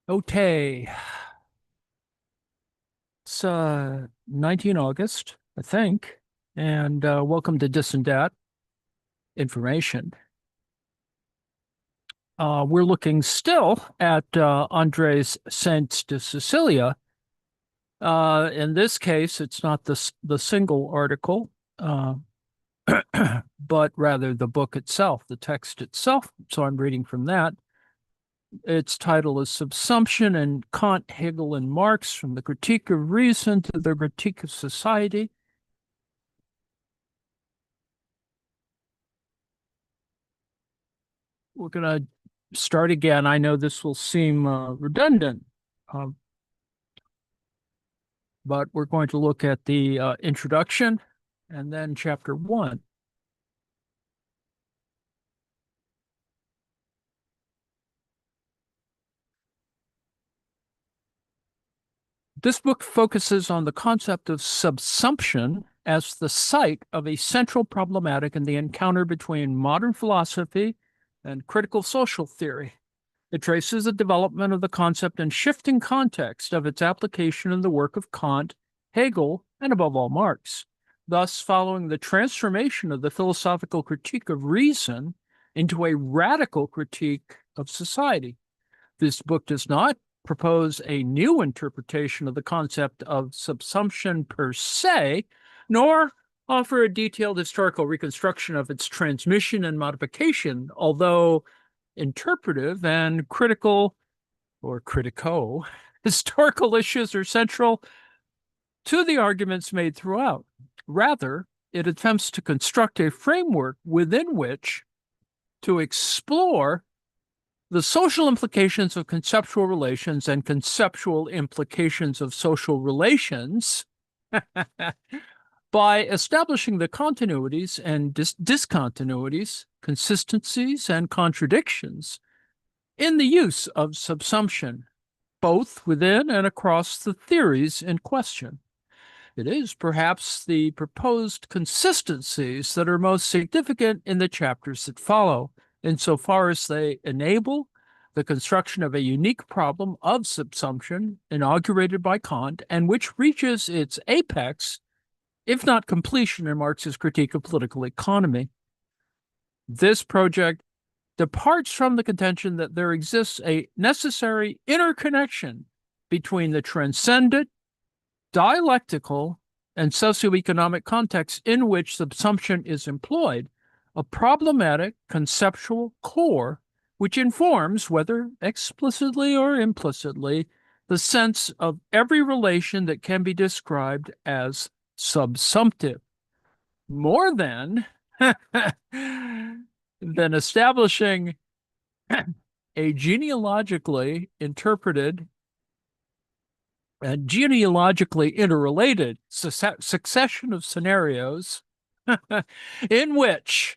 Okay, it's 19 August, I think, and welcome to Dis and Dat Information. We're looking still at Andre's Saenz de Sicilia. In this case, it's not the single article, uh, but rather the book itself, the text itself. So I'm reading from that. Its title is Subsumption in Kant, Hegel, and Marx, from the Critique of Reason to the Critique of Society. We're going to start again. I know this will seem redundant, uh, but we're going to look at the introduction and then chapter 1. This book focuses on the concept of subsumption as the site of a central problematic in the encounter between modern philosophy and critical social theory. It traces the development of the concept and shifting context of its application in the work of Kant, Hegel, and above all, Marx, thus following the transformation of the philosophical critique of reason into a radical critique of society. This book does not propose a new interpretation of the concept of subsumption per se, nor offer a detailed historical reconstruction of its transmission and modification, although interpretive and critical or critico historical issues are central to the arguments made throughout. Rather, it attempts to construct a framework within which to explore the social implications of conceptual relations and conceptual implications of social relations by establishing the continuities and discontinuities, consistencies, and contradictions in the use of subsumption, both within and across the theories in question. It is perhaps the proposed consistencies that are most significant in the chapters that follow, insofar as they enable the construction of a unique problem of subsumption inaugurated by Kant and which reaches its apex, if not completion, in Marx's critique of political economy. This project departs from the contention that there exists a necessary interconnection between the transcendent, dialectical, and socioeconomic context in which subsumption is employed, a problematic conceptual core which informs, whether explicitly or implicitly, the sense of every relation that can be described as subsumptive. More than establishing a genealogically interpreted and genealogically interrelated succession of scenarios in which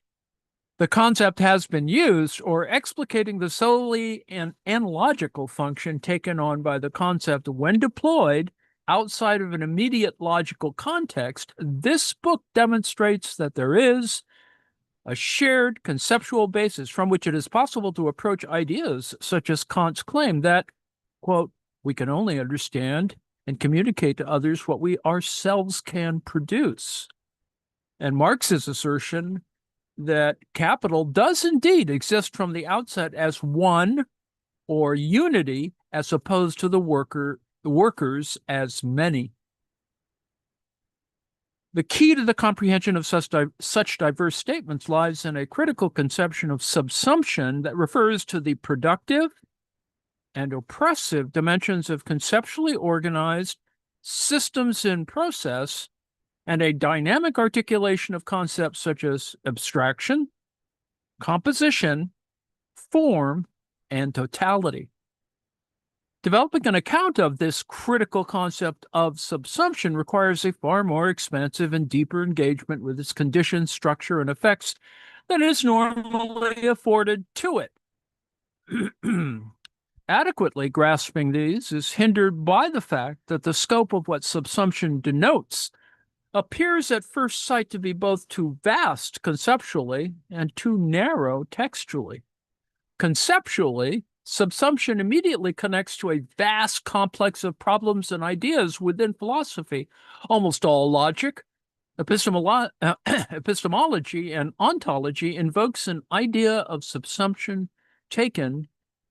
the concept has been used, or explicating the solely and analogical function taken on by the concept when deployed outside of an immediate logical context. This book demonstrates that there is a shared conceptual basis from which it is possible to approach ideas such as Kant's claim that, quote, we can only understand and communicate to others what we ourselves can produce, and Marx's assertion that capital does indeed exist from the outset as one, or unity, as opposed to the workers as many. The key to the comprehension of such diverse statements lies in a critical conception of subsumption that refers to the productive and oppressive dimensions of conceptually organized systems in process, and a dynamic articulation of concepts such as abstraction, composition, form, and totality. Developing an account of this critical concept of subsumption requires a far more expansive and deeper engagement with its conditions, structure, and effects than is normally afforded to it. Adequately grasping these is hindered by the fact that the scope of what subsumption denotes appears at first sight to be both too vast conceptually and too narrow textually. Conceptually, Subsumption immediately connects to a vast complex of problems and ideas within philosophy. Almost all logic, epistemology, and ontology invokes an idea of subsumption taken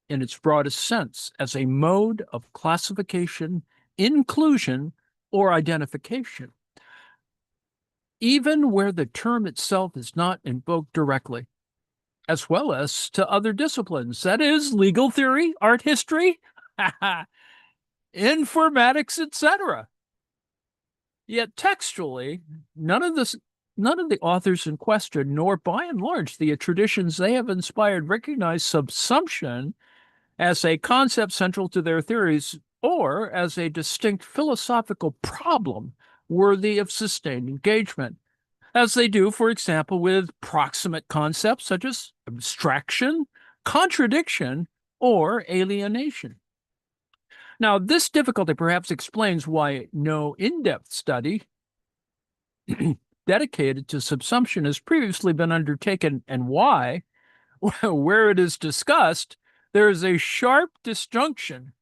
in its broadest sense as a mode of classification, inclusion, or identification, even where the term itself is not invoked directly, as well as to other disciplines. That is, legal theory, art history, informatics, etc. Yet textually, none of the authors in question, nor by and large the traditions they have inspired, recognize subsumption as a concept central to their theories or as a distinct philosophical problem worthy of sustained engagement, as they do, for example, with proximate concepts such as abstraction, contradiction, or alienation. Now, this difficulty perhaps explains why no in-depth study dedicated to subsumption has previously been undertaken, and why, where it is discussed, there is a sharp disjunction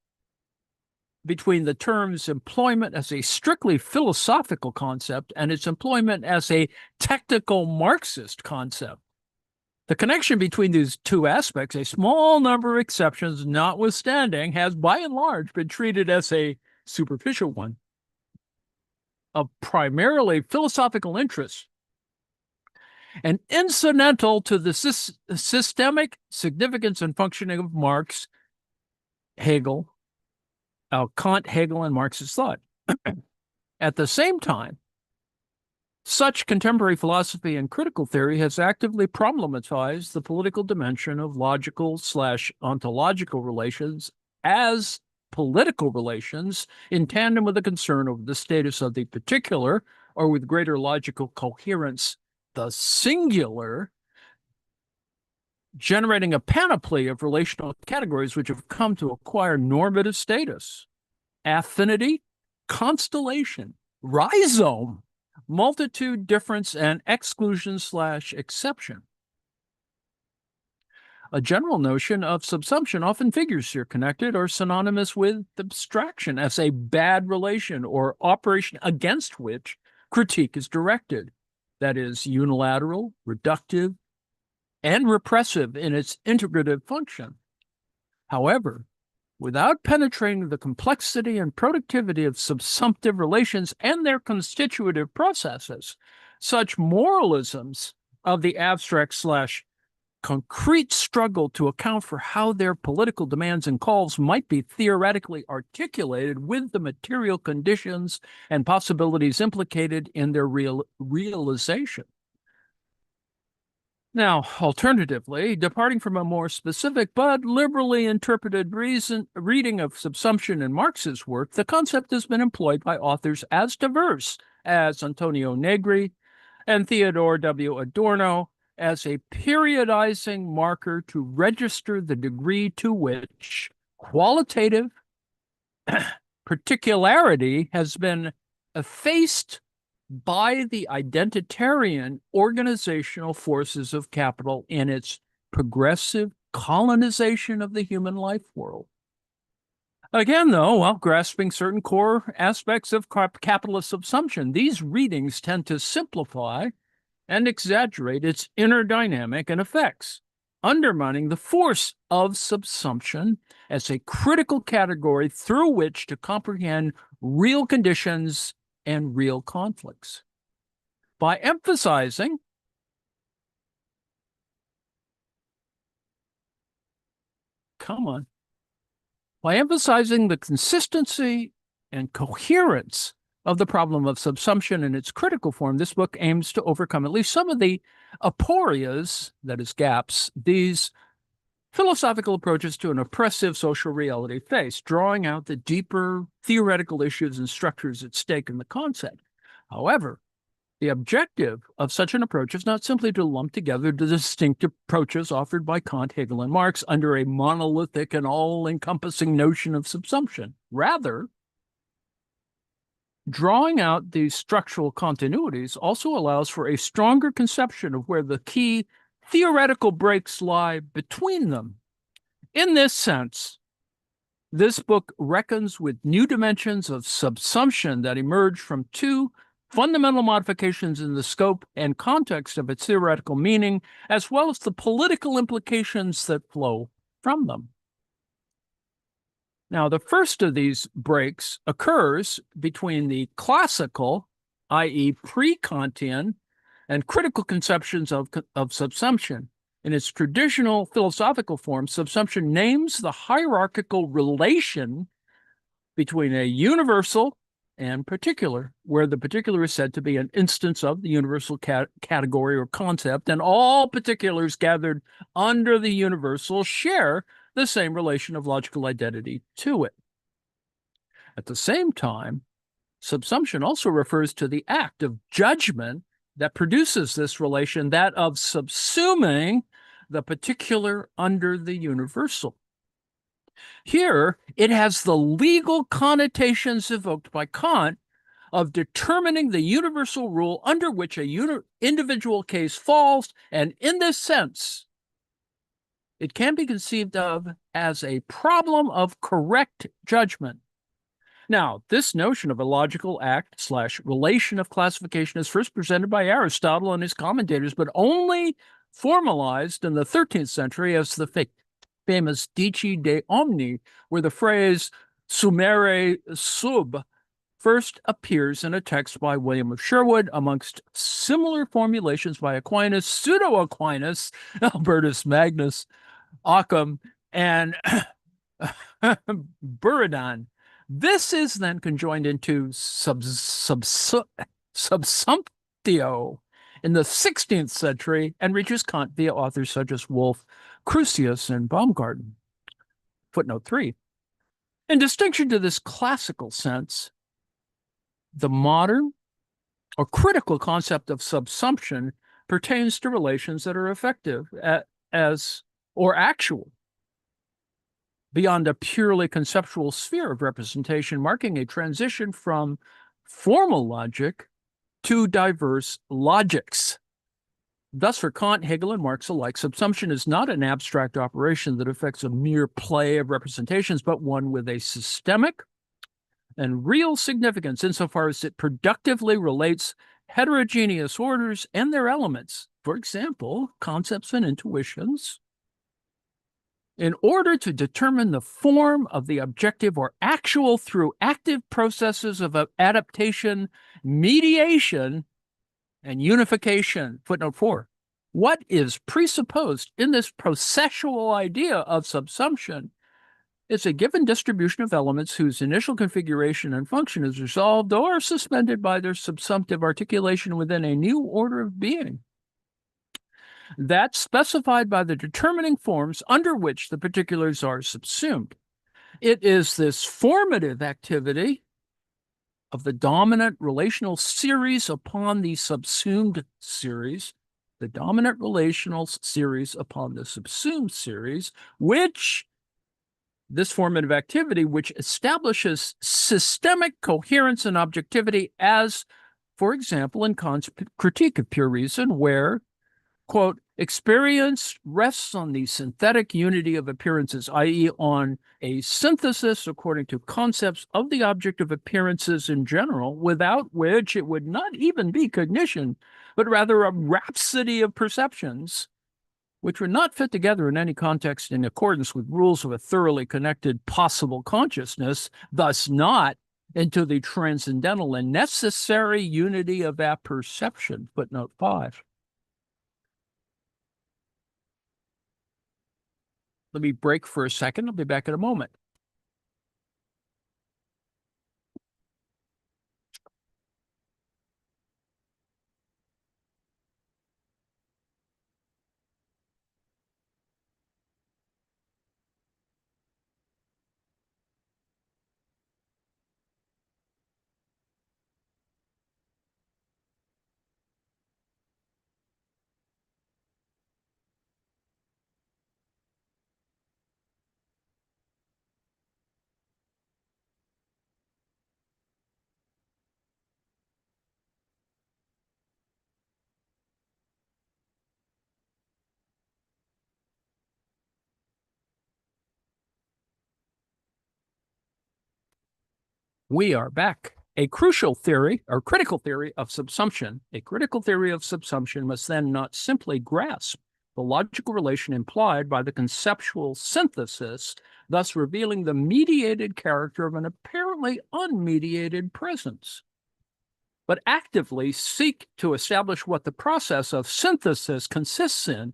between the term's employment as a strictly philosophical concept and its employment as a technical Marxist concept. The connection between these two aspects, a small number of exceptions notwithstanding, has by and large been treated as a superficial one of primarily philosophical interest and incidental to the systemic significance and functioning of Marx, Hegel, Kant, Hegel, and Marxist thought. At the same time, such contemporary philosophy and critical theory has actively problematized the political dimension of logical/ontological relations as political relations in tandem with the concern over the status of the particular, or with greater logical coherence, the singular, generating a panoply of relational categories which have come to acquire normative status: affinity, constellation, rhizome, multitude, difference, and exclusion/exception. A general notion of subsumption often figures here, connected or synonymous with abstraction as a bad relation or operation against which critique is directed. That is, unilateral, reductive, and repressive in its integrative function. However, without penetrating the complexity and productivity of subsumptive relations and their constitutive processes, such moralisms of the abstract/concrete struggle to account for how their political demands and calls might be theoretically articulated with the material conditions and possibilities implicated in their realization. Now, alternatively, departing from a more specific but liberally interpreted reading of subsumption in Marx's work, the concept has been employed by authors as diverse as Antonio Negri and Theodore W. Adorno as a periodizing marker to register the degree to which qualitative particularity has been effaced by the identitarian organizational forces of capital in its progressive colonization of the human life world. Again, though, while grasping certain core aspects of capitalist subsumption, these readings tend to simplify and exaggerate its inner dynamic and effects, undermining the force of subsumption as a critical category through which to comprehend real conditions and real conflicts. By emphasizing the consistency and coherence of the problem of subsumption in its critical form, this book aims to overcome at least some of the aporias, that is, gaps, these philosophical approaches to an oppressive social reality face, drawing out the deeper theoretical issues and structures at stake in the concept. However, the objective of such an approach is not simply to lump together the distinct approaches offered by Kant, Hegel, and Marx under a monolithic and all-encompassing notion of subsumption. Rather, drawing out these structural continuities also allows for a stronger conception of where the key theoretical breaks lie between them, In this sense, this book reckons with new dimensions of subsumption that emerge from two fundamental modifications in the scope and context of its theoretical meaning, as well as the political implications that flow from them. Now, the first of these breaks occurs between the classical, i.e. pre-Kantian, and critical conceptions of subsumption. In its traditional philosophical form, subsumption names the hierarchical relation between a universal and particular, where the particular is said to be an instance of the universal category or concept, and all particulars gathered under the universal share the same relation of logical identity to it. At the same time, subsumption also refers to the act of judgment that produces this relation, that of subsuming the particular under the universal. Here, it has the legal connotations evoked by Kant of determining the universal rule under which a individual case falls, and in this sense, it can be conceived of as a problem of correct judgment. Now, this notion of a logical act / relation of classification is first presented by Aristotle and his commentators, but only formalized in the 13th century as the famous Dici de Omni, where the phrase sumere sub first appears in a text by William of Sherwood, amongst similar formulations by Aquinas, Pseudo-Aquinas, Albertus Magnus, Occam, and Buridan. This is then conjoined into subsumptio in the 16th century and reaches Kant via authors such as Wolff, Crucius, and Baumgarten. Footnote 3. In distinction to this classical sense, the modern or critical concept of subsumption pertains to relations that are effective as or actual beyond a purely conceptual sphere of representation, marking a transition from formal logic to diverse logics. Thus, for Kant, Hegel, and Marx alike, subsumption is not an abstract operation that affects a mere play of representations, but one with a systemic and real significance insofar as it productively relates heterogeneous orders and their elements, for example, concepts and intuitions, in order to determine the form of the objective or actual through active processes of adaptation, mediation, and unification. Footnote 4. What is presupposed in this processual idea of subsumption is a given distribution of elements whose initial configuration and function is resolved or suspended by their subsumptive articulation within a new order of being. That's specified by the determining forms under which the particulars are subsumed. It is this formative activity of the dominant relational series upon the subsumed series, the dominant relational series upon the subsumed series, which establishes systemic coherence and objectivity, as, for example, in Kant's Critique of Pure Reason, where, quote, experience rests on the synthetic unity of appearances, i.e., on a synthesis according to concepts of the object of appearances in general, without which it would not even be cognition, but rather a rhapsody of perceptions, which would not fit together in any context in accordance with rules of a thoroughly connected possible consciousness, thus not into the transcendental and necessary unity of apperception. Footnote 5. Let me break for a second. I'll be back in a moment. We are back. A crucial theory or critical theory of subsumption. A critical theory of subsumption must then not simply grasp the logical relation implied by the conceptual synthesis, thus revealing the mediated character of an apparently unmediated presence, but actively seek to establish what the process of synthesis consists in,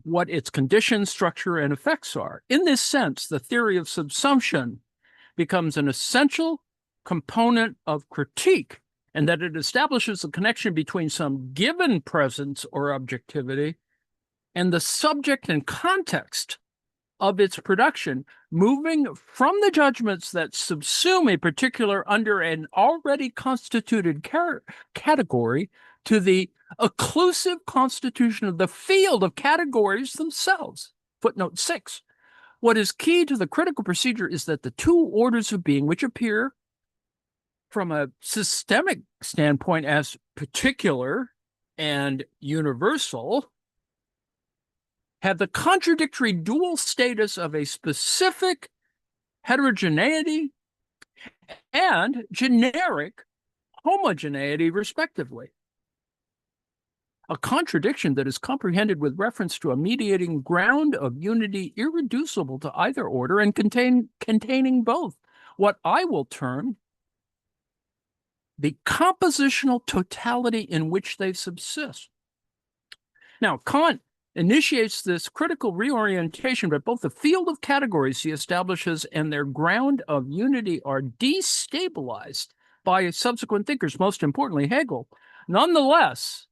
what its conditions, structure, and effects are. In this sense, the theory of subsumption becomes an essential component of critique, and that it establishes a connection between some given presence or objectivity and the subject and context of its production, moving from the judgments that subsume a particular under an already constituted category to the occlusive constitution of the field of categories themselves. Footnote 6. What is key to the critical procedure is that the two orders of being, which appear from a systemic standpoint as particular and universal, have the contradictory dual status of a specific heterogeneity and generic homogeneity, respectively. A contradiction that is comprehended with reference to a mediating ground of unity irreducible to either order and containing both, what I will term the compositional totality in which they subsist. Now, Kant initiates this critical reorientation, but both the field of categories he establishes and their ground of unity are destabilized by subsequent thinkers, most importantly Hegel. Nonetheless,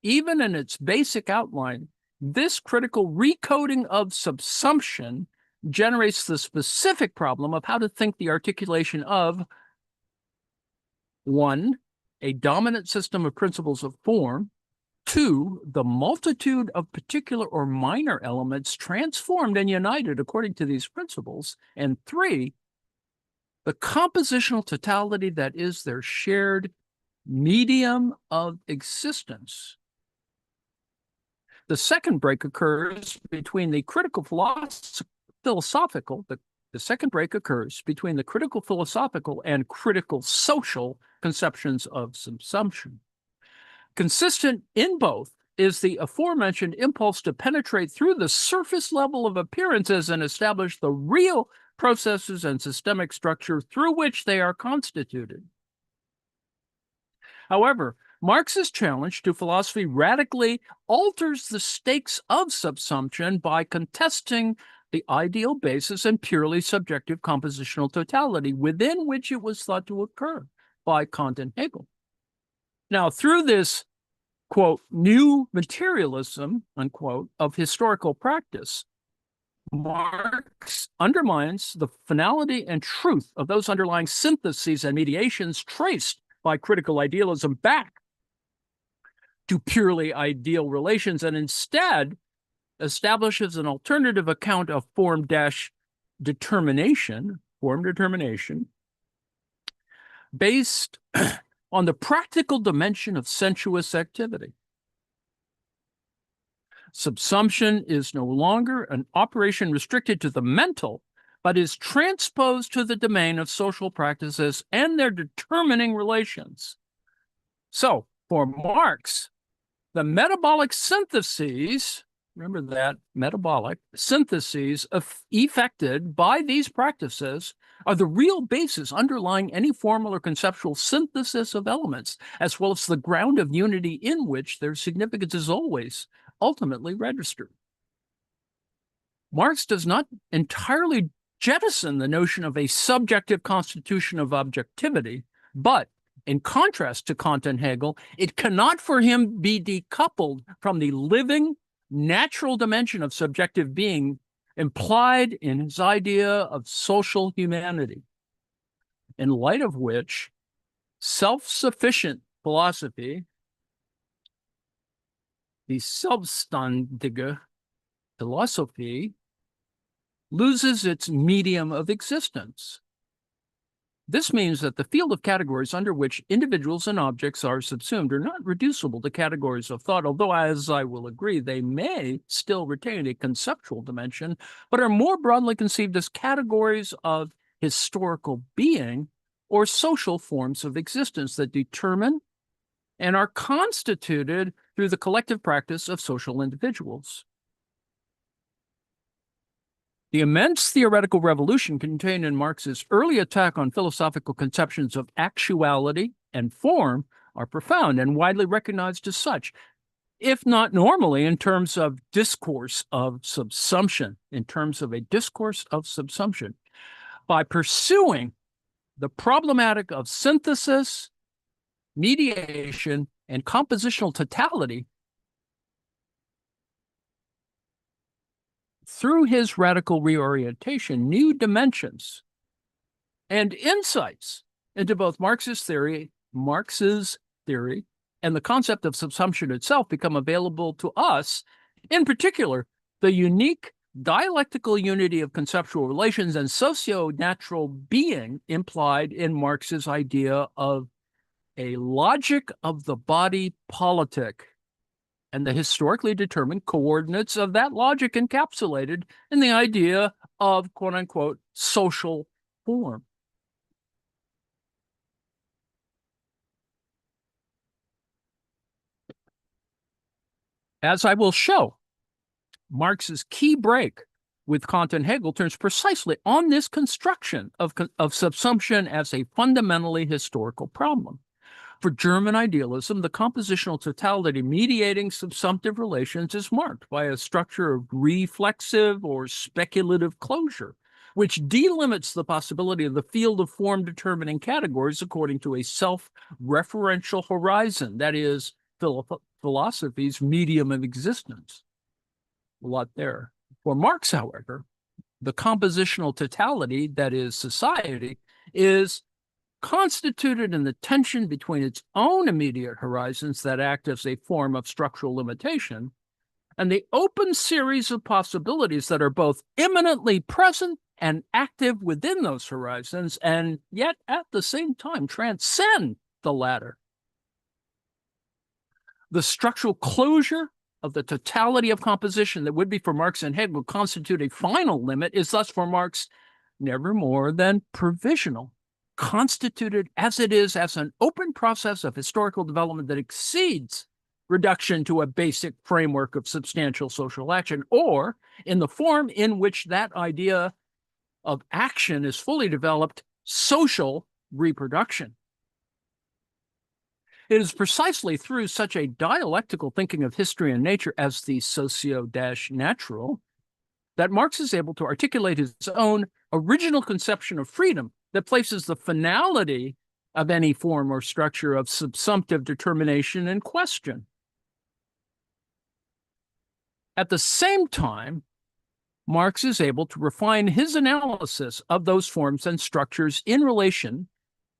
even in its basic outline, this critical recoding of subsumption generates the specific problem of how to think the articulation of 1, a dominant system of principles of form; 2, the multitude of particular or minor elements transformed and united according to these principles; and 3, the compositional totality that is their shared medium of existence. The second break occurs between the critical philosophical and critical social conceptions of subsumption. Consistent in both is the aforementioned impulse to penetrate through the surface level of appearances and establish the real processes and systemic structure through which they are constituted. However, Marx's challenge to philosophy radically alters the stakes of subsumption by contesting the ideal basis and purely subjective compositional totality within which it was thought to occur by Kant and Hegel. Now, through this, quote, new materialism, unquote, of historical practice, Marx undermines the finality and truth of those underlying syntheses and mediations traced by critical idealism back to purely ideal relations, and instead establishes an alternative account of form determination, based on the practical dimension of sensuous activity. Subsumption is no longer an operation restricted to the mental, but is transposed to the domain of social practices and their determining relations. So, for Marx, the metabolic syntheses, remember that, metabolic syntheses effected by these practices are the real basis underlying any formal or conceptual synthesis of elements, as well as the ground of unity in which their significance is always ultimately registered. Marx does not entirely jettison the notion of a subjective constitution of objectivity, but in contrast to Kant and Hegel, it cannot for him be decoupled from the living, natural dimension of subjective being implied in his idea of social humanity, in light of which self-sufficient philosophy, the selbstständige philosophy, loses its medium of existence. This means that the field of categories under which individuals and objects are subsumed are not reducible to categories of thought, although, as I will agree, they may still retain a conceptual dimension, but are more broadly conceived as categories of historical being or social forms of existence that determine and are constituted through the collective practice of social individuals. The immense theoretical revolution contained in Marx's early attack on philosophical conceptions of actuality and form are profound and widely recognized as such, if not normally in terms of discourse of subsumption, in terms of a discourse of subsumption. By pursuing the problematic of synthesis, mediation, and compositional totality, through his radical reorientation, new dimensions and insights into both Marx's theory, and the concept of subsumption itself become available to us, in particular, the unique dialectical unity of conceptual relations and socio-natural being implied in Marx's idea of a logic of the body politic, and the historically determined coordinates of that logic encapsulated in the idea of quote-unquote social form. As I will show, Marx's key break with Kant and Hegel turns precisely on this construction of subsumption as a fundamentally historical problem. For German idealism, the compositional totality mediating subsumptive relations is marked by a structure of reflexive or speculative closure, which delimits the possibility of the field of form-determining categories according to a self-referential horizon, that is, philosophy's medium of existence. A lot there. For Marx, however, the compositional totality, that is, society, is constituted in the tension between its own immediate horizons that act as a form of structural limitation and the open series of possibilities that are both imminently present and active within those horizons, and yet at the same time transcend the latter. The structural closure of the totality of composition that would be for Marx and Hegel constitute a final limit is thus for Marx never more than provisional, constituted as it is as an open process of historical development that exceeds reduction to a basic framework of substantial social action, or in the form in which that idea of action is fully developed, social reproduction. It is precisely through such a dialectical thinking of history and nature as the socio-natural that Marx is able to articulate his own original conception of freedom that places the finality of any form or structure of subsumptive determination in question. At the same time, Marx is able to refine his analysis of those forms and structures in relation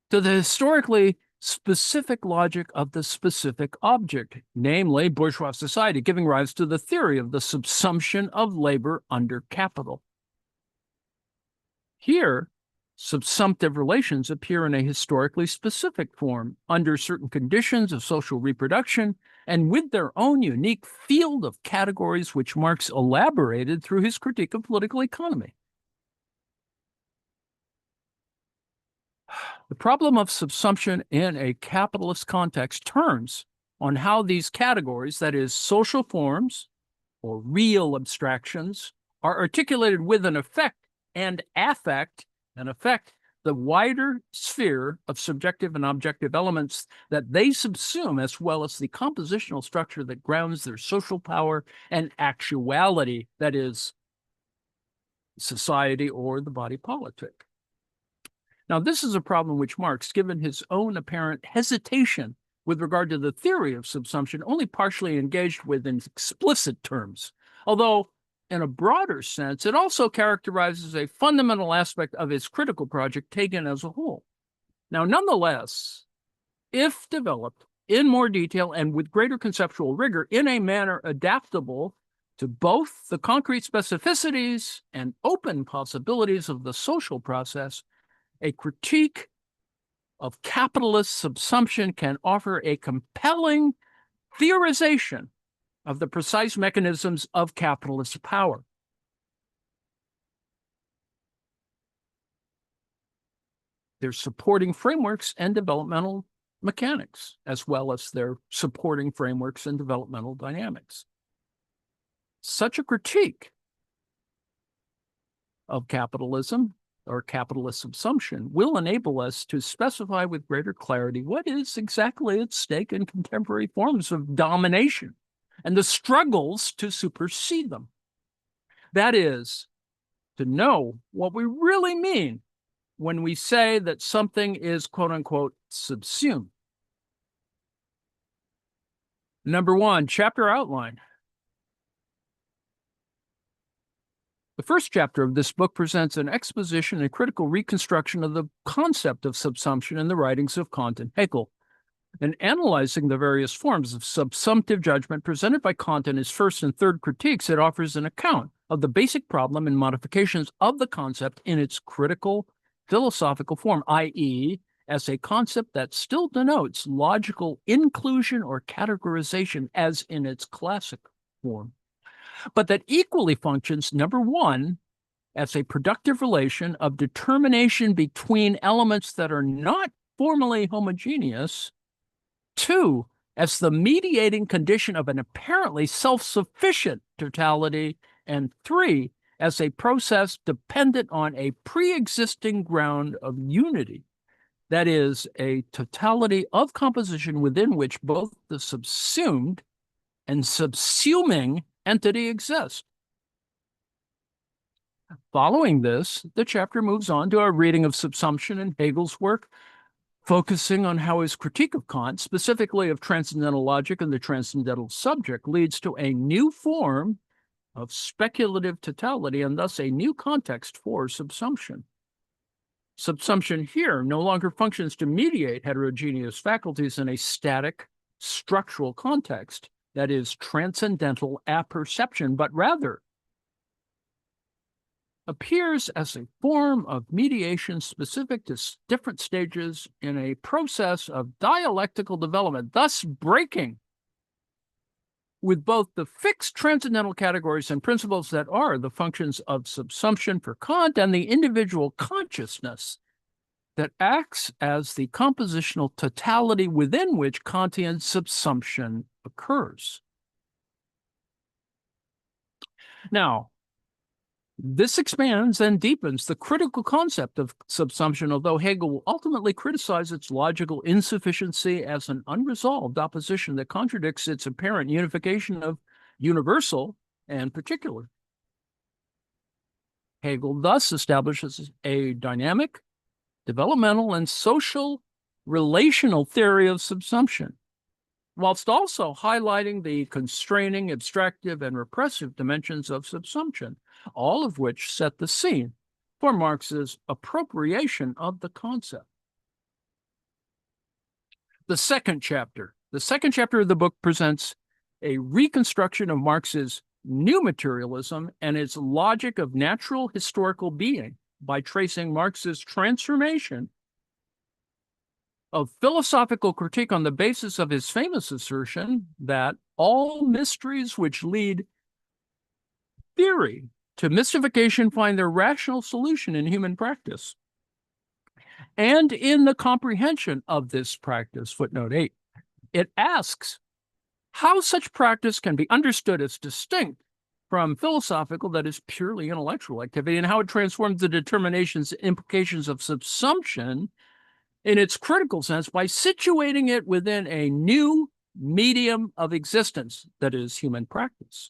to the historically specific logic of the specific object, namely bourgeois society, giving rise to the theory of the subsumption of labor under capital. Here, subsumptive relations appear in a historically specific form under certain conditions of social reproduction and with their own unique field of categories which Marx elaborated through his critique of political economy. The problem of subsumption in a capitalist context turns on how these categories, that is, social forms or real abstractions, are articulated with an effect and affect the wider sphere of subjective and objective elements that they subsume, as well as the compositional structure that grounds their social power and actuality, that is, society or the body politic. Now, this is a problem which Marx, given his own apparent hesitation with regard to the theory of subsumption, only partially engaged with in explicit terms, although in a broader sense, it also characterizes a fundamental aspect of his critical project taken as a whole. Now, nonetheless, if developed in more detail and with greater conceptual rigor in a manner adaptable to both the concrete specificities and open possibilities of the social process, a critique of capitalist subsumption can offer a compelling theorization of the precise mechanisms of capitalist power. their supporting frameworks and developmental mechanics, as well as their supporting frameworks and developmental dynamics. Such a critique of capitalism or capitalist subsumption will enable us to specify with greater clarity what is exactly at stake in contemporary forms of domination and the struggles to supersede them. That is, to know what we really mean when we say that something is, quote unquote, subsumed. Number 1, chapter outline. The first chapter of this book presents an exposition and critical reconstruction of the concept of subsumption in the writings of Kant and Hegel. In analyzing the various forms of subsumptive judgment presented by Kant in his first and third critiques, it offers an account of the basic problem and modifications of the concept in its critical philosophical form, i.e., as a concept that still denotes logical inclusion or categorization as in its classic form, but that equally functions, number 1, as a productive relation of determination between elements that are not formally homogeneous, 2, as the mediating condition of an apparently self-sufficient totality, and 3, as a process dependent on a pre-existing ground of unity, that is, a totality of composition within which both the subsumed and subsuming entity exist. Following this, the chapter moves on to a reading of subsumption in Hegel's work, focusing on how his critique of Kant, specifically of transcendental logic and the transcendental subject, leads to a new form of speculative totality and thus a new context for subsumption. Subsumption here no longer functions to mediate heterogeneous faculties in a static, structural context, that is, transcendental apperception, but rather appears as a form of mediation specific to different stages in a process of dialectical development, thus breaking with both the fixed transcendental categories and principles that are the functions of subsumption for Kant and the individual consciousness that acts as the compositional totality within which Kantian subsumption occurs. Now, this expands and deepens the critical concept of subsumption, although Hegel will ultimately criticize its logical insufficiency as an unresolved opposition that contradicts its apparent unification of universal and particular. Hegel thus establishes a dynamic, developmental, and social relational theory of subsumption, whilst also highlighting the constraining, abstractive, and repressive dimensions of subsumption, all of which set the scene for Marx's appropriation of the concept. The second chapter of the book presents a reconstruction of Marx's new materialism and its logic of natural historical being by tracing Marx's transformation of philosophical critique on the basis of his famous assertion that all mysteries which lead theory to mystification find their rational solution in human practice. And in the comprehension of this practice, footnote 8, it asks how such practice can be understood as distinct from philosophical, that is purely intellectual activity, and how it transforms the determinations and implications of subsumption in its critical sense by situating it within a new medium of existence, that is human practice.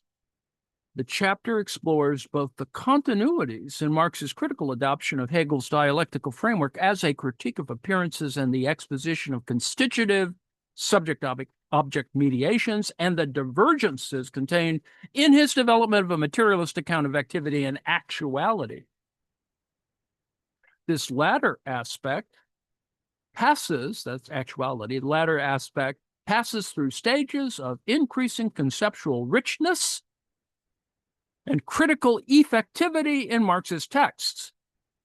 The chapter explores both the continuities in Marx's critical adoption of Hegel's dialectical framework as a critique of appearances and the exposition of constitutive subject-object mediations, and the divergences contained in his development of a materialist account of activity and actuality. This latter aspect passes, that's actuality, the latter aspect passes through stages of increasing conceptual richness and critical effectivity in Marx's texts,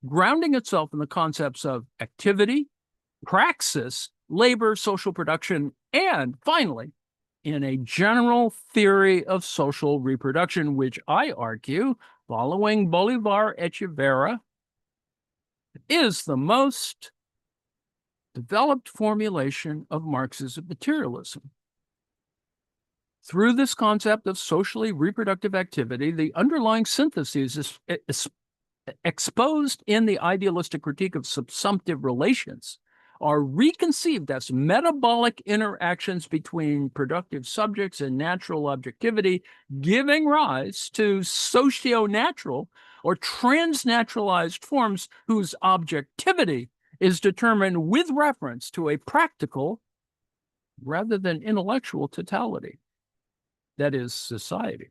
grounding itself in the concepts of activity, praxis, labor, social production, and finally, in a general theory of social reproduction, which I argue, following Bolivar Echeverria, is the most developed formulation of Marxism materialism. Through this concept of socially reproductive activity, the underlying syntheses is exposed in the idealistic critique of subsumptive relations are reconceived as metabolic interactions between productive subjects and natural objectivity, giving rise to socio-natural or transnaturalized forms whose objectivity is determined with reference to a practical rather than intellectual totality, that is, society.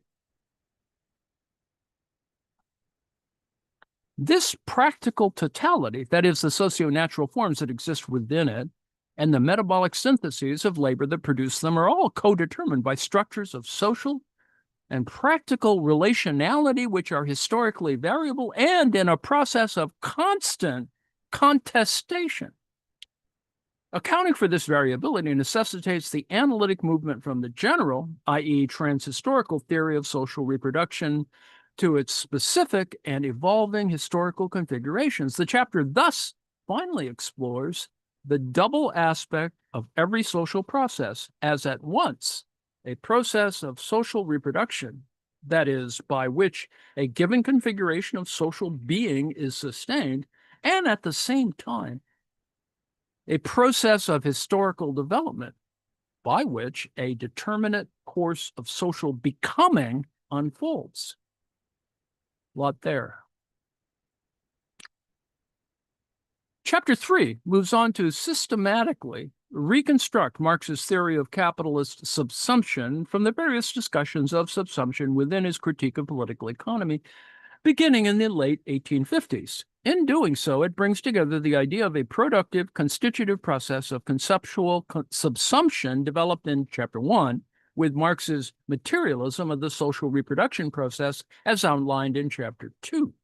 This practical totality, that is, the socio-natural forms that exist within it, and the metabolic syntheses of labor that produce them are all co-determined by structures of social and practical relationality, which are historically variable and in a process of constant contestation. Accounting for this variability necessitates the analytic movement from the general, i.e., transhistorical theory of social reproduction, to its specific and evolving historical configurations. The chapter thus finally explores the double aspect of every social process as at once a process of social reproduction, that is, by which a given configuration of social being is sustained, and at the same time, a process of historical development by which a determinate course of social becoming unfolds. Lot there. Chapter 3 moves on to systematically reconstruct Marx's theory of capitalist subsumption from the various discussions of subsumption within his critique of political economy, beginning in the late 1850s. In doing so, it brings together the idea of a productive, constitutive process of conceptual subsumption developed in Chapter 1 with Marx's materialism of the social reproduction process as outlined in Chapter 2.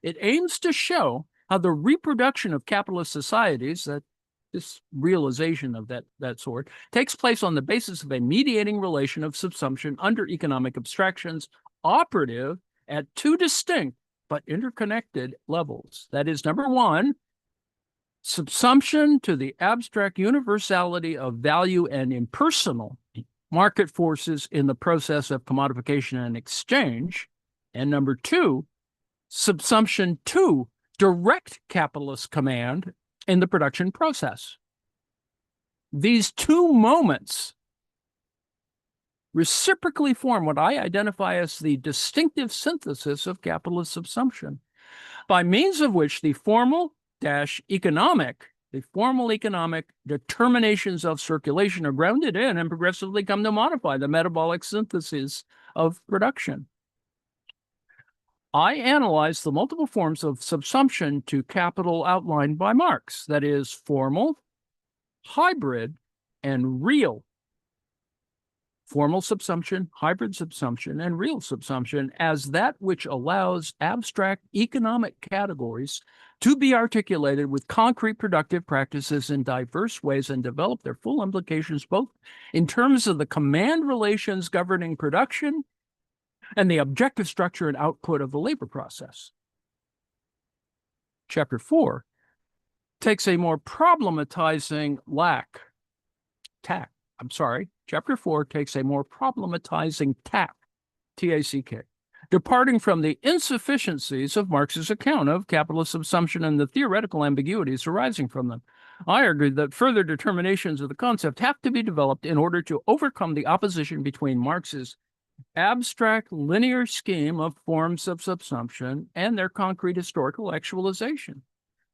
It aims to show how the reproduction of capitalist societies, that this realization of that sort, takes place on the basis of a mediating relation of subsumption under economic abstractions operative at two distinct but interconnected levels. That is, number one, subsumption to the abstract universality of value and impersonal market forces in the process of commodification and exchange. And number two, subsumption to direct capitalist command in the production process. These two moments reciprocally form what I identify as the distinctive synthesis of capitalist subsumption, by means of which the formal economic determinations of circulation are grounded in and progressively come to modify the metabolic synthesis of production. I analyze the multiple forms of subsumption to capital outlined by Marx, that is, formal, hybrid, and real. Formal subsumption, hybrid subsumption, and real subsumption as that which allows abstract economic categories to be articulated with concrete productive practices in diverse ways and develop their full implications both in terms of the command relations governing production and the objective structure and output of the labor process. Chapter 4 takes a more problematizing Chapter 4 takes a more problematizing tack, T-A-C-K, departing from the insufficiencies of Marx's account of capitalist subsumption and the theoretical ambiguities arising from them. I argued that further determinations of the concept have to be developed in order to overcome the opposition between Marx's abstract linear scheme of forms of subsumption and their concrete historical actualization.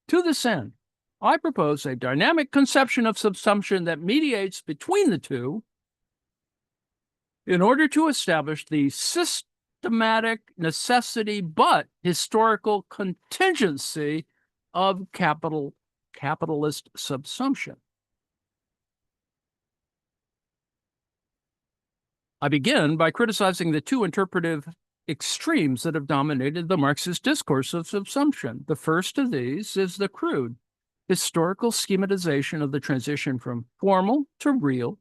To this end, I propose a dynamic conception of subsumption that mediates between the two in order to establish the systematic necessity but historical contingency of capitalist subsumption. I begin by criticizing the two interpretive extremes that have dominated the Marxist discourse of subsumption. The first of these is the crude historical schematization of the transition from formal to real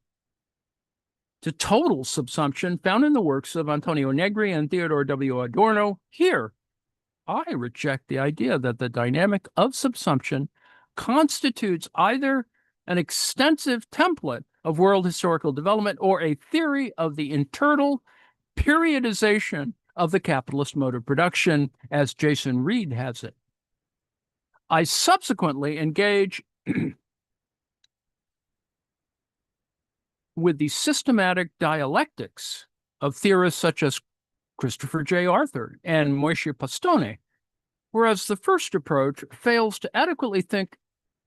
to total subsumption found in the works of Antonio Negri and Theodore W. Adorno. Here, I reject the idea that the dynamic of subsumption constitutes either an extensive template of world historical development, or a theory of the internal periodization of the capitalist mode of production, as Jason Reed has it. I subsequently engage with the systematic dialectics of theorists such as Christopher J. Arthur and Moishe Postone, whereas the first approach fails to adequately think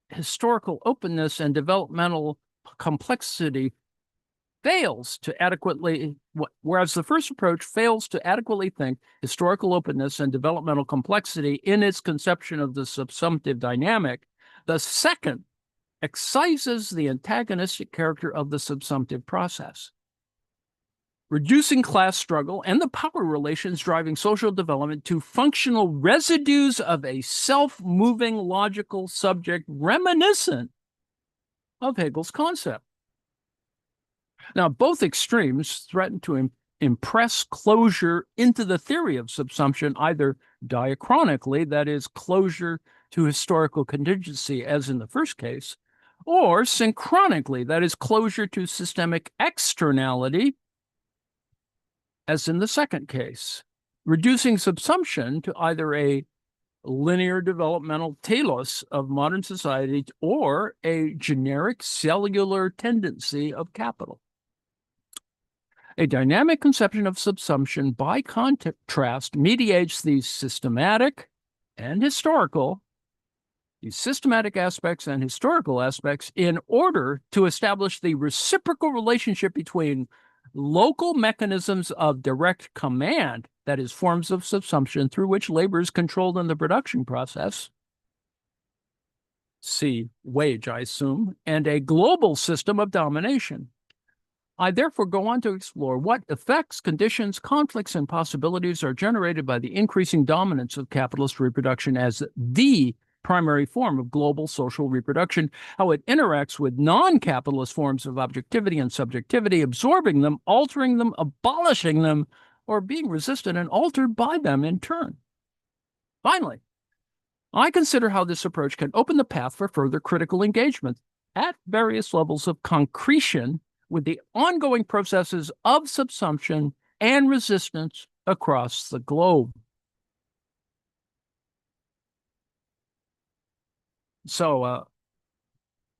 historical openness and developmental complexity whereas the first approach fails to adequately think historical openness and developmental complexity in its conception of the subsumptive dynamic, the second excises the antagonistic character of the subsumptive process, reducing class struggle and the power relations driving social development to functional residues of a self-moving logical subject reminiscent of Hegel's concept. Now, both extremes threaten to impress closure into the theory of subsumption, either diachronically, that is, closure to historical contingency, as in the first case, or synchronically, that is, closure to systemic externality, as in the second case, reducing subsumption to either a linear developmental telos of modern society or a generic cellular tendency of capital. A dynamic conception of subsumption, by contrast, mediates these systematic aspects and historical aspects in order to establish the reciprocal relationship between local mechanisms of direct command, that is, forms of subsumption through which labor is controlled in the production process, see wage, I assume, and a global system of domination. I therefore go on to explore what effects, conditions, conflicts, and possibilities are generated by the increasing dominance of capitalist reproduction as the primary form of global social reproduction, how it interacts with non-capitalist forms of objectivity and subjectivity, absorbing them, altering them, abolishing them, or being resisted and altered by them in turn. Finally, I consider how this approach can open the path for further critical engagement at various levels of concretion with the ongoing processes of subsumption and resistance across the globe. So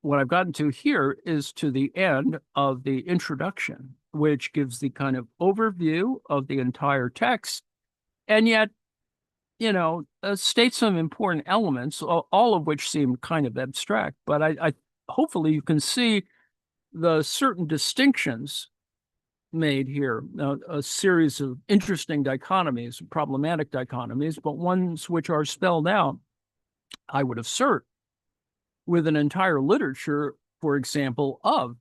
what I've gotten to here is to the end of the introduction, which gives the kind of overview of the entire text, and yet, states some important elements, all of which seem kind of abstract, but I hopefully you can see the certain distinctions made here, a series of interesting dichotomies, problematic dichotomies, but ones which are spelled out, I would assert, with an entire literature, for example, of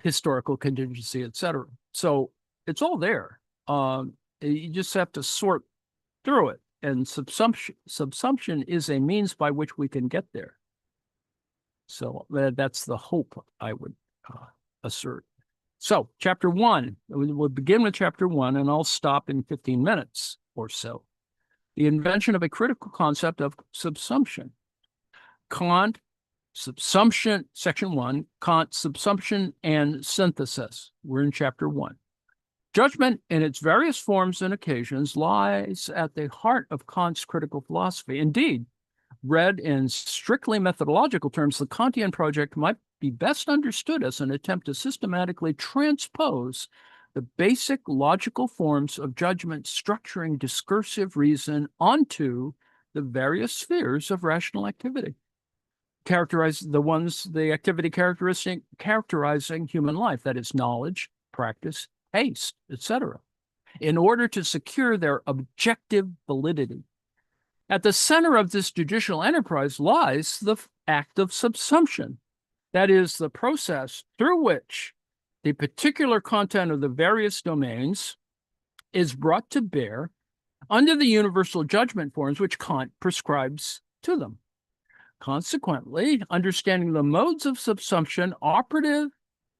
historical contingency, etc. So it's all there. You just have to sort through it, and subsumption is a means by which we can get there. So that's the hope I would assert. So chapter 1, we'll begin with chapter 1, and I'll stop in 15 minutes or so. The invention of a critical concept of subsumption. Kant, subsumption, section 1, Kant, subsumption and synthesis. We're in chapter 1. Judgment in its various forms and occasions lies at the heart of Kant's critical philosophy. Indeed, read in strictly methodological terms, the Kantian project might be best understood as an attempt to systematically transpose the basic logical forms of judgment structuring discursive reason onto the various spheres of rational activity. The activity characteristic characterizing human life, that is knowledge, practice, taste, etc., in order to secure their objective validity. At the center of this judicial enterprise lies the act of subsumption, that is, the process through which the particular content of the various domains is brought to bear under the universal judgment forms which Kant prescribes to them. Consequently, understanding the modes of subsumption operative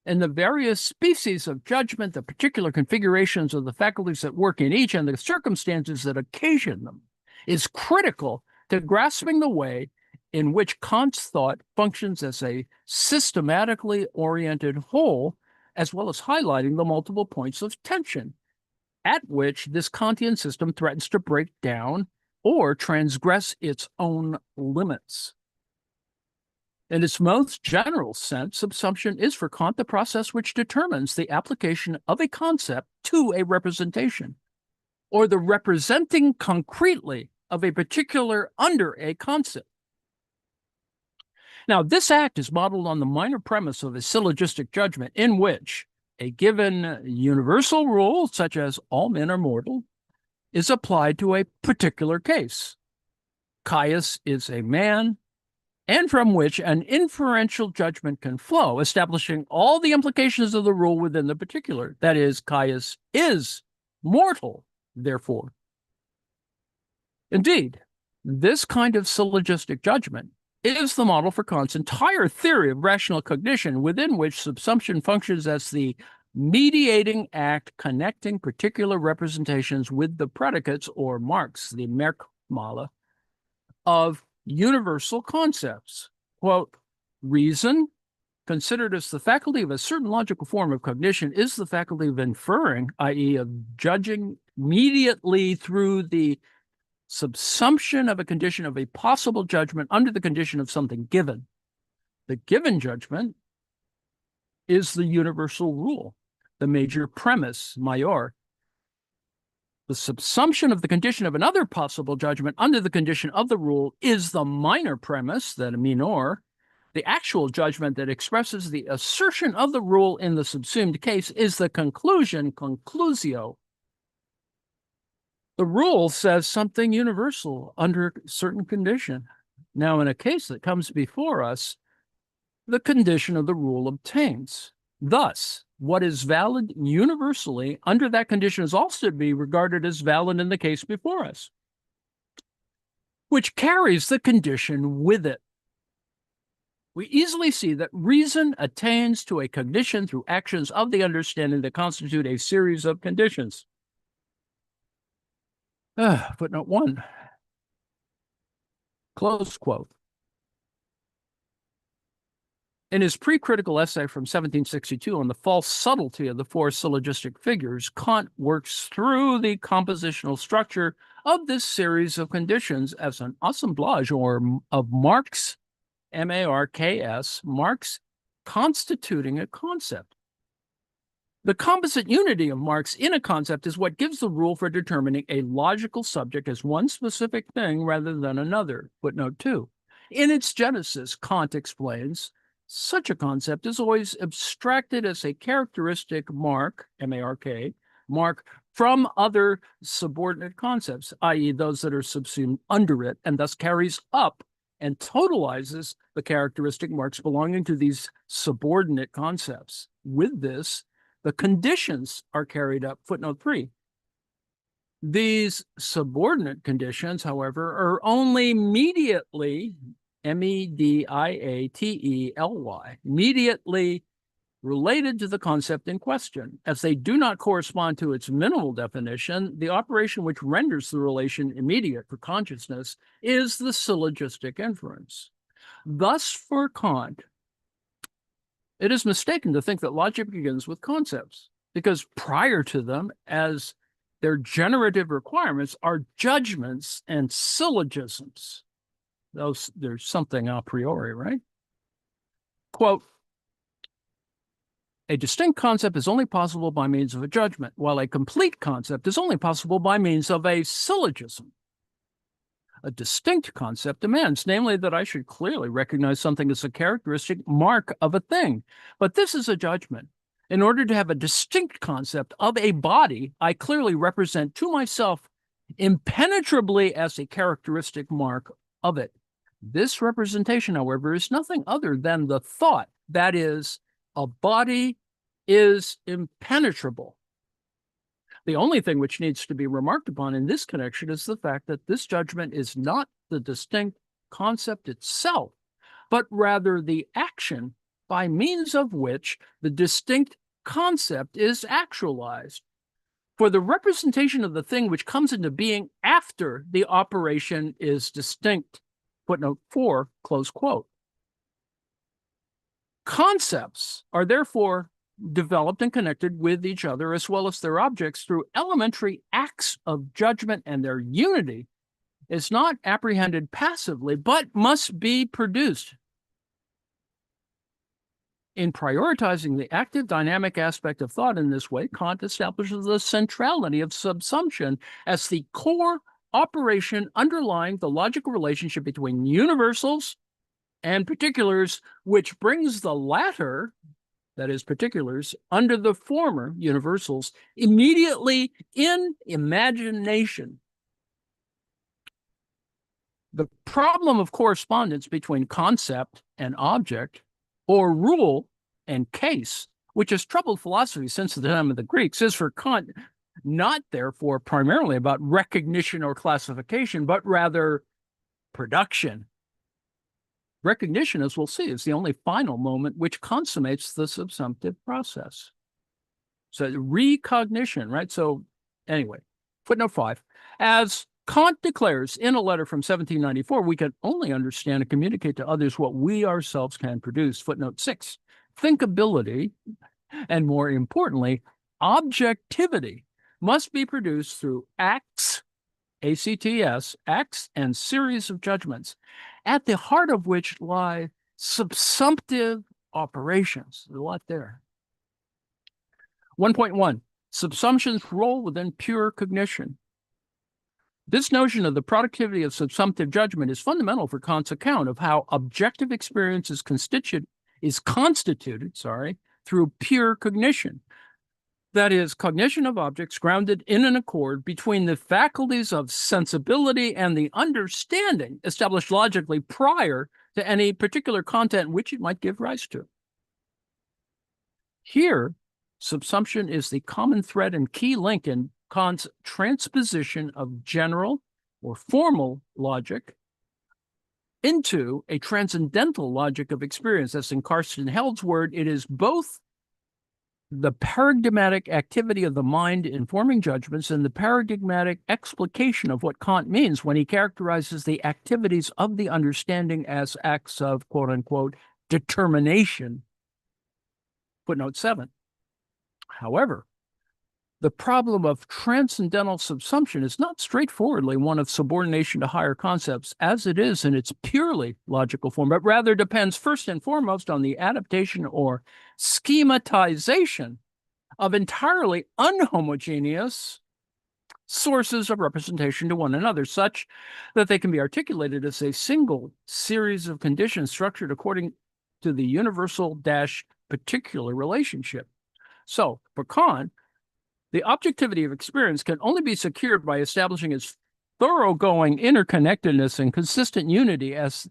in the various species of judgment, the particular configurations of the faculties that work in each, and the circumstances that occasion them, is critical to grasping the way in which Kant's thought functions as a systematically oriented whole, as well as highlighting the multiple points of tension at which this Kantian system threatens to break down or transgress its own limits. In its most general sense, subsumption is for Kant the process which determines the application of a concept to a representation, or the representing concretely of a particular under a concept. Now, this act is modeled on the minor premise of a syllogistic judgment in which a given universal rule, such as all men are mortal, is applied to a particular case. Caius is a man, and from which an inferential judgment can flow, establishing all the implications of the rule within the particular. That is, Caius is mortal, therefore. Indeed, this kind of syllogistic judgment is the model for Kant's entire theory of rational cognition, within which subsumption functions as the mediating act connecting particular representations with the predicates or marks, the Merkmale, of universal concepts. Quote, reason, considered as the faculty of a certain logical form of cognition, is the faculty of inferring, i.e., of judging immediately through the subsumption of a condition of a possible judgment under the condition of something given. The given judgment is the universal rule, the major premise, major. The subsumption of the condition of another possible judgment under the condition of the rule is the minor premise, the minor. The actual judgment that expresses the assertion of the rule in the subsumed case is the conclusion, conclusio. The rule says something universal under a certain condition. Now, in a case that comes before us, the condition of the rule obtains. Thus, what is valid universally under that condition is also to be regarded as valid in the case before us, which carries the condition with it. We easily see that reason attains to a cognition through actions of the understanding that constitute a series of conditions. Footnote 1. Close quote. In his pre-critical essay from 1762 on the false subtlety of the four syllogistic figures, Kant works through the compositional structure of this series of conditions as an assemblage or of marks, M-A-R-K-S, marks constituting a concept. The composite unity of marks in a concept is what gives the rule for determining a logical subject as one specific thing rather than another. Footnote 2. In its genesis, Kant explains, such a concept is always abstracted as a characteristic mark, M-A-R-K, mark from other subordinate concepts, i.e. those that are subsumed under it, and thus carries up and totalizes the characteristic marks belonging to these subordinate concepts. With this, the conditions are carried up. Footnote 3. These subordinate conditions, however, are only mediately, M-E-D-I-A-T-E-L-Y, mediately related to the concept in question. As they do not correspond to its minimal definition, the operation which renders the relation immediate for consciousness is the syllogistic inference. Thus, for Kant, it is mistaken to think that logic begins with concepts, because prior to them, as their generative requirements, are judgments and syllogisms. There's something a priori, right? Quote, a distinct concept is only possible by means of a judgment, while a complete concept is only possible by means of a syllogism. A distinct concept demands, namely, that I should clearly recognize something as a characteristic mark of a thing. But this is a judgment. In order to have a distinct concept of a body, I clearly represent to myself impenetrably as a characteristic mark of it. This representation, however, is nothing other than the thought, that is, a body is impenetrable. The only thing which needs to be remarked upon in this connection is the fact that this judgment is not the distinct concept itself, but rather the action by means of which the distinct concept is actualized. For the representation of the thing which comes into being after the operation is distinct. Footnote 4, close quote. Concepts are therefore developed and connected with each other as well as their objects through elementary acts of judgment, and their unity is not apprehended passively, but must be produced. In prioritizing the active dynamic aspect of thought in this way, Kant establishes the centrality of subsumption as the core operation underlying the logical relationship between universals and particulars, which brings the latter, that is particulars, under the former universals immediately in imagination. The problem of correspondence between concept and object, or rule and case, which has troubled philosophy since the time of the Greeks, is for Kant not therefore primarily about recognition or classification, but rather production. Recognition, as we'll see, is the only final moment which consummates the subsumptive process. So recognition, right? So anyway, footnote 5. As Kant declares in a letter from 1794, we can only understand and communicate to others what we ourselves can produce. Footnote 6. Thinkability, and more importantly, objectivity, must be produced through acts, ACTS, acts and series of judgments, at the heart of which lie subsumptive operations. There's a lot there. 1.1, subsumption's role within pure cognition. This notion of the productivity of subsumptive judgment is fundamental for Kant's account of how objective experience is constituted through pure cognition. That is, cognition of objects grounded in an accord between the faculties of sensibility and the understanding established logically prior to any particular content which it might give rise to. Here, subsumption is the common thread and key link in Kant's transposition of general or formal logic into a transcendental logic of experience. As in Carsten Held's word, it is both the paradigmatic activity of the mind in forming judgments and the paradigmatic explication of what Kant means when he characterizes the activities of the understanding as acts of, quote unquote, determination. Footnote 7. However, the problem of transcendental subsumption is not straightforwardly one of subordination to higher concepts, as it is in its purely logical form, but rather depends first and foremost on the adaptation or schematization of entirely unhomogeneous sources of representation to one another, such that they can be articulated as a single series of conditions structured according to the universal-particular relationship. So, for Kant, the objectivity of experience can only be secured by establishing its thoroughgoing interconnectedness and consistent unity as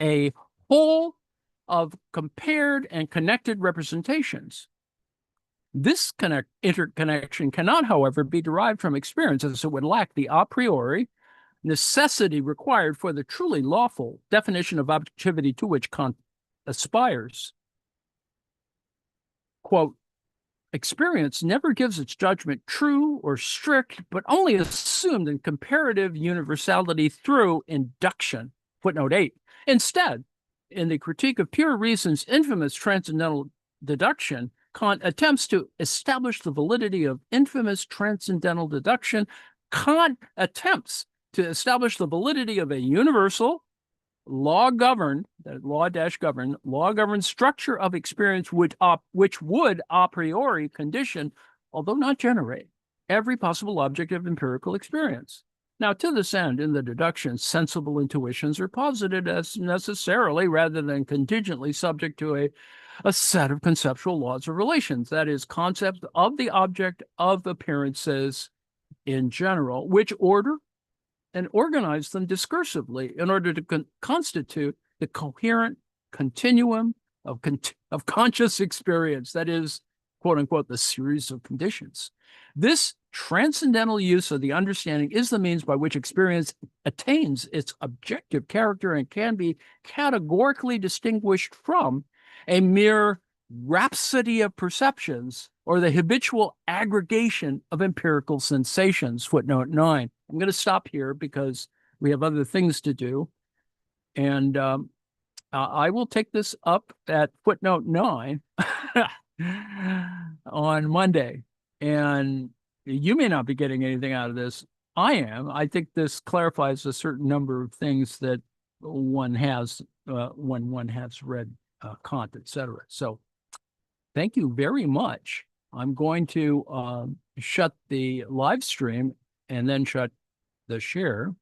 a whole of compared and connected representations. This interconnection cannot, however, be derived from experience, as it would lack the a priori necessity required for the truly lawful definition of objectivity to which Kant aspires. Quote, experience never gives its judgment true or strict, but only assumed in comparative universality through induction. Footnote 8. Instead, in the critique of pure reason's infamous transcendental deduction, Kant attempts to establish the validity of infamous transcendental deduction. Kant attempts to establish the validity of a universal, law-governed structure of experience which would a priori condition, although not generate, every possible object of empirical experience. Now, to this end, in the deduction, sensible intuitions are posited as necessarily rather than contingently subject to a set of conceptual laws of relations, that is, concepts of the object of appearances in general, which order and organize them discursively in order to constitute the coherent continuum of conscious experience, that is, quote unquote, the series of conditions. This transcendental use of the understanding is the means by which experience attains its objective character and can be categorically distinguished from a mere rhapsody of perceptions or the habitual aggregation of empirical sensations. Footnote 9. I'm going to stop here because we have other things to do. And I will take this up at footnote 9 on Monday. And you may not be getting anything out of this. I am. I think this clarifies a certain number of things that one has when one has read Kant, etc. So thank you very much. I'm going to shut the live stream and then shut the share.